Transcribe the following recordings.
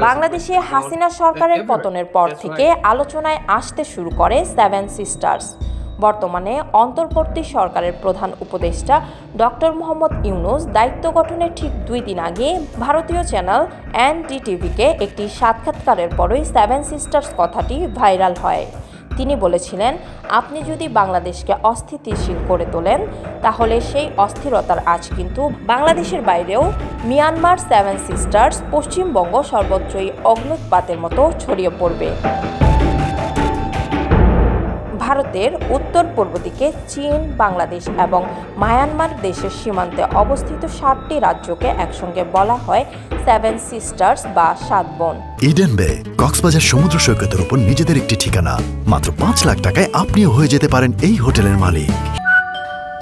বাংলাদেশে হাসিনা সরকারের পতনের পর থেকে আলোচনায় আসতে শুরু করে সেভেন সিস্টার্স। বর্তমানে অন্তর্বর্তী সরকারের প্রধান উপদেষ্টা ডক্টর মোহাম্মদ ইউনূস দায়িত্ব গঠনের ঠিক 2 দিন আগে ভারতীয় চ্যানেল এনডিটিভিকে একটি সাক্ষাৎকারের পরই সেভেন সিস্টার্স কথাটি ভাইরাল হয়। তিনি বলেছিলেন, আপনি যদি বাংলাদেশকে অস্থিতিশীল করে তোলেন তাহলে সেই অস্থিরতার আজ কিন্তু বাংলাদেশের বাইরেও মিয়ানমার সেভেন সিস্টার্স পশ্চিমবঙ্গ সর্বত্রই অগ্ন্যুৎপাতের মতো ছড়িয়ে পড়বে। ভারতের উত্তর পূর্ব দিকে চীন, বাংলাদেশ এবং মায়ানমার দেশের সীমান্তে অবস্থিত 7টি রাজ্যকে একসঙ্গে বলা হয় সেভেন সিস্টার্স বা 7 বোন। ইডেন বে কক্সবাজার সমুদ্র সৈকতের উপর নিজেদের একটি ঠিকানা। মাত্র 5 লাখ টাকায় আপনিও হয়ে যেতে পারেন এই হোটেলের মালিক।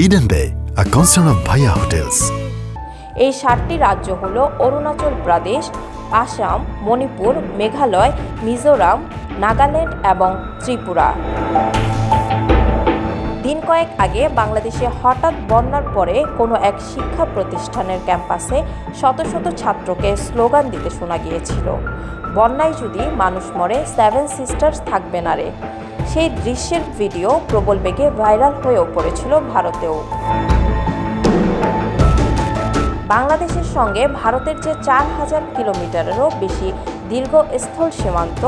ইডেন বে, আ কনসার্ন অফ ভাইয়া হোটেলস। এই 7টি রাজ্য হলো অরুণাচল প্রদেশ, আসাম, মণিপুর, মেঘালয়, মিজোরাম, নাগাল্যান্ড এবং ত্রিপুরা। দিন কয়েক আগে বাংলাদেশে হঠাৎ বন্যার পরে কোনো এক শিক্ষা প্রতিষ্ঠানের ক্যাম্পাসে শত শত ছাত্রকে স্লোগান দিতে শোনা গিয়েছিল, বন্যায় যদি মানুষ মরে সেভেন সিস্টার্স থাকবে না রে। সেই দৃশ্যের ভিডিও প্রবল বেগে ভাইরাল হয়েও পড়েছিল ভারতেও। বাংলাদেশের সঙ্গে ভারতের যে 4000 কিলোমিটারেরও বেশি দীর্ঘ স্থল সীমান্ত,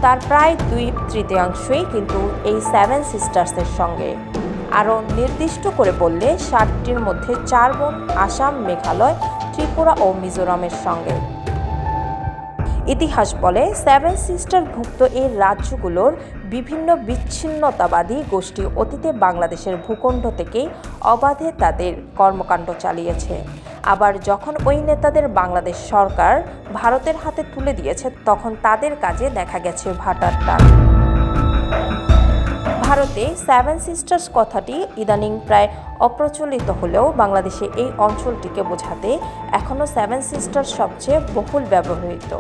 তার প্রায় 2/3 কিন্তু এই সেভেন সিস্টার্সের সঙ্গে। আরও নির্দিষ্ট করে বললে 7টির মধ্যে 4 বোন আসাম, মেঘালয়, ত্রিপুরা ও মিজোরামের সঙ্গে। ইতিহাস বলে সেভেন সিস্টারভুক্ত এই রাজ্যগুলোর বিভিন্ন বিচ্ছিন্নতাবাদী গোষ্ঠী অতীতে বাংলাদেশের ভূখণ্ড থেকেই অবাধে তাদের কর্মকাণ্ড চালিয়েছে। আবার যখন ওই নেতাদের বাংলাদেশ সরকার ভারতের হাতে তুলে দিয়েছে তখন তাদের কাজে দেখা গেছে ভাটার টান। ভারতে সেভেন সিস্টার্স কথাটি ইদানিং প্রায় অপ্রচলিত হলেও বাংলাদেশে এই অঞ্চলটিকে বোঝাতে এখনও সেভেন সিস্টার্স সবচেয়ে বহুল ব্যবহৃত।